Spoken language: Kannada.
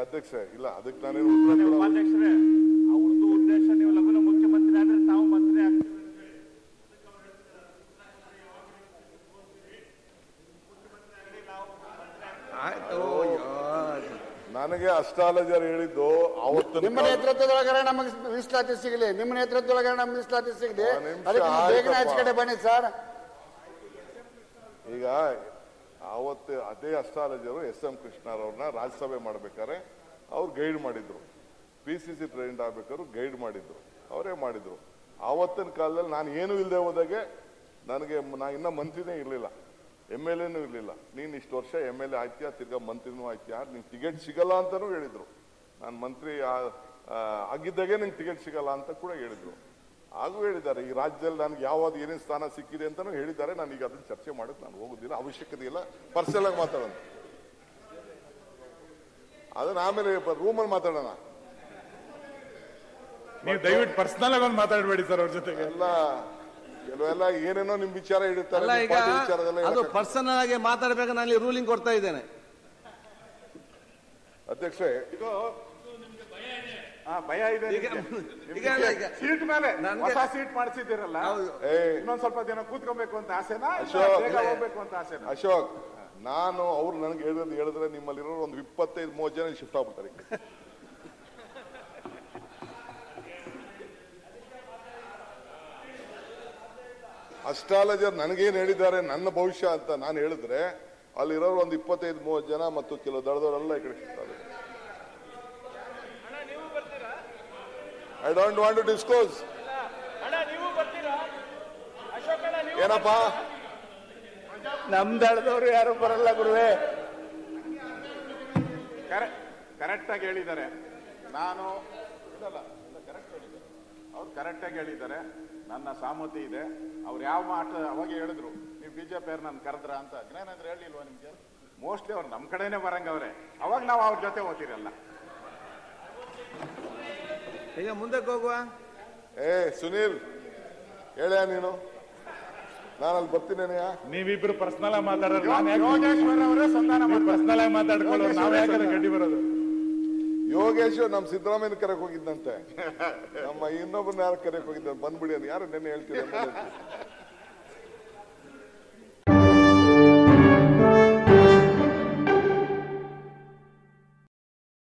ಅಧ್ಯಕ್ಷ ಇಲ್ಲ ಅದಕ್ಕೆ ನಾನೇನು ಉಪಾಧ್ಯಕ್ಷರೇ ಅವ್ರದ್ದು ಉದ್ದೇಶ ನೀವು ಲಘುನ ಮುಖ್ಯಮಂತ್ರಿ ಆದ್ರೆ ತಾವು ಮಂತ್ರಿ ಆಗ್ತೀವಿ. ನನಗೆ ಅಷ್ಟಾಲಜರ್ ಹೇಳಿದ್ದು ಅವತ್ತು ನಿಮ್ಮ ನೇತೃತ್ವದೊಳಗಡೆ ನಮಗೆ ಮೀಸಲಾತಿ ಸಿಗಲಿ, ನಿಮ್ಮ ನೇತೃತ್ವದೊಳಗಡೆ ನಮ್ಗೆ ಮೀಸಲಾತಿ ಸಿಗಲಿ, ಅದಕ್ಕೆ ಬೇಗನೆ ಆಚೆ ಕಡೆ ಬನ್ನಿ ಸರ್. ಈಗ ಅವತ್ತು ಅದೇ ಅಷ್ಟಾಲಜರು SM ಕೃಷ್ಣರವ್ರನ್ನ ರಾಜ್ಯಸಭೆ ಮಾಡ್ಬೇಕಾದ್ರೆ ಅವ್ರು ಗೈಡ್ ಮಾಡಿದ್ರು, PCC ಟ್ರೈನ್ ಆಗ್ಬೇಕಾದ್ರು ಗೈಡ್ ಮಾಡಿದ್ರು, ಅವರೇ ಮಾಡಿದ್ರು. ಆವತ್ತಿನ ಕಾಲದಲ್ಲಿ ನಾನು ಏನು ಇಲ್ಲದೆ ಹೋದಾಗೆ ನನಗೆ ನಾ ಇನ್ನ ಮಂತ್ರಿನೇ ಇರಲಿಲ್ಲ, MLAನೂ ಇರಲಿಲ್ಲ. ನೀನು ಇಷ್ಟು ವರ್ಷ MLA ಆಯ್ತೀಯಾ, ತಿರ್ಗಾ ಮಂತ್ರಿನೂ ಆಯ್ತೀಯಾ, ನಿಂಗೆ ಟಿಕೆಟ್ ಸಿಗಲ್ಲ ಅಂತಾನೂ ಹೇಳಿದ್ರು. ನಾನು ಮಂತ್ರಿ ಆಗಿದ್ದಾಗೆ ನಿಂಗೆ ಟಿಕೆಟ್ ಸಿಗಲ್ಲ ಅಂತ ಕೂಡ ಹೇಳಿದ್ರು. ಹಾಗೂ ಹೇಳಿದ್ದಾರೆ ಈ ರಾಜ್ಯದಲ್ಲಿ ನನಗೆ ಯಾವ್ದು ಏನೇನು ಸ್ಥಾನ ಸಿಕ್ಕಿದೆ ಅಂತಾನೂ ಹೇಳಿದ್ದಾರೆ. ನಾನು ಈಗ ಅದನ್ನ ಚರ್ಚೆ ಮಾಡೋದು ನಾನು ಹೋಗೋದಿಲ್ಲ, ಅವಶ್ಯಕತೆ ಇಲ್ಲ, ಪರ್ಸನಲ್ ಆಗಿ ಮಾತಾಡೋಣ. ಅದನ್ನ ಆಮೇಲೆ ರೂಮಲ್ಲಿ ಮಾತಾಡೋಣ. ನೀವು ದಯವಿಟ್ಟು ಪರ್ಸನಲ್ ಆಗಿ ಒಂದು ಮಾತಾಡಬೇಡಿ ಸರ್ ಅವ್ರ ಜೊತೆಗೆ. ಕೆಲವೆಲ್ಲ ಏನೇನೋ ನಿಮ್ ವಿಚಾರ ಇಡುತ್ತಾರೆ, ಅದು ಪರ್ಸನಲ್ ಆಗಿ ಮಾತಾಡಬೇಕು. ನಾನು ರೂಲಿಂಗ್ ಕೊಡ್ತಾ ಇದ್ದೇನೆ ಅಧ್ಯಕ್ಷೆ. ಭಯ ಇದೆ ಸೀಟ್ ಮೇಲೆ, ಹೊಸ ಸೀಟ್ ಮಾಡಿಸಿದ್ದೀರಲ್ಲ, ಇನ್ನೊಂದ್ ಸ್ವಲ್ಪ ದಿನ ಕೂತ್ಕೊಬೇಕು ಅಂತ ಆಸೆನಾ, ಹೋಗ್ಬೇಕು ಅಂತ ಆಸೆನಾ? ಅಶೋಕ್, ನಾನು ಅವ್ರು ನನಗೆ ಹೇಳಿದ್ರೆ ನಿಮ್ಮಲ್ಲಿರೋ ಒಂದು 25-30 ಜನ ಶಿಫ್ಟ್ ಆಗ್ಬಿಡ್ತಾರೆ. ಅಸ್ಟ್ರಾಲಜರ್ ನನಗೇನು ಹೇಳಿದ್ದಾರೆ ನನ್ನ ಭವಿಷ್ಯ ಅಂತ ನಾನು ಹೇಳಿದ್ರೆ ಅಲ್ಲಿರೋರು ಒಂದು 25-30 ಜನ ಮತ್ತು ಕೆಲವು ದಳದವರೆಲ್ಲ ಈ ಕಡೆ ಶಿಫ್ಟ್ ಆಗುತ್ತೆ. I don't want to disclose. ಏನಪ್ಪ ನಮ್ ದಳದವರು ಯಾರು ಬರಲ್ಲ ಗುರುವೇ. ಕರೆಕ್ಟ್ ಆಗಿ ಹೇಳಿದ್ದಾರೆ. ನಾನು ಅವ್ರು ಕರೆಕ್ಟ್ ಆಗಿ ಹೇಳಿದ್ದಾರೆ. ನನ್ನ ಸಾಮತಿ ಇದೆ. ಅವ್ರು ಯಾವ ಮಾಟ ಅವಾಗ ಹೇಳಿದ್ರು, ನೀವು BJP ಅವ್ರು ನನ್ನ ಕರೆದ್ರ ಅಂತ. ಜ್ಞಾನೇಂದ್ರ ಹೇಳಿಲ್ವಾ ನಿಮ್ಗೆ? ಮೋಸ್ಟ್ಲಿ ಅವ್ರು ನಮ್ಮ ಕಡೆನೆ ಬರಂಗವ್ರೆ. ಅವಾಗ ನಾವು ಅವ್ರ ಜೊತೆ ಓದ್ತಿರಲ್ಲ. ಈಗ ಮುಂದಕ್ಕೆ ಹೋಗುವ. ಸುನೀಲ್ ಹೇಳ, ನೀನು ನಾನಲ್ಲಿ ಬರ್ತೀನಿ. ನೀವಿಬ್ರು ಪರ್ಸನಲ್ ಆಗಿ ಮಾತಾಡೋರು, ಯೋಗೇಶ್ವರ್ ಅವರೇ ಸಂಧಾನ ಪರ್ಸನಲ್ ಆಗಿ ಮಾತಾಡ್ಕೊಳ್ಳೋರು, ನಾವ್ ಯಾಕಂದ್ರೆ ಗಡ್ಡಿ ಬರೋದು. ಯೋಗೇಶ್ವರ್ ನಮ್ಮ ಸಿದ್ದರಾಮಯ್ಯನ ಕರೆಕ್ ಹೋಗಿದ್ದಂತೆ, ನಮ್ಮ ಇನ್ನೊಬ್ಬರನ್ನ ಯಾರು ಕರೆಕ್ ಹೋಗಿದ್ದ ಬಂದ್ಬಿಡಿ ಅಂತ. ಯಾರು ನೆನ್ನೆ ಹೇಳ್ತೀವಿ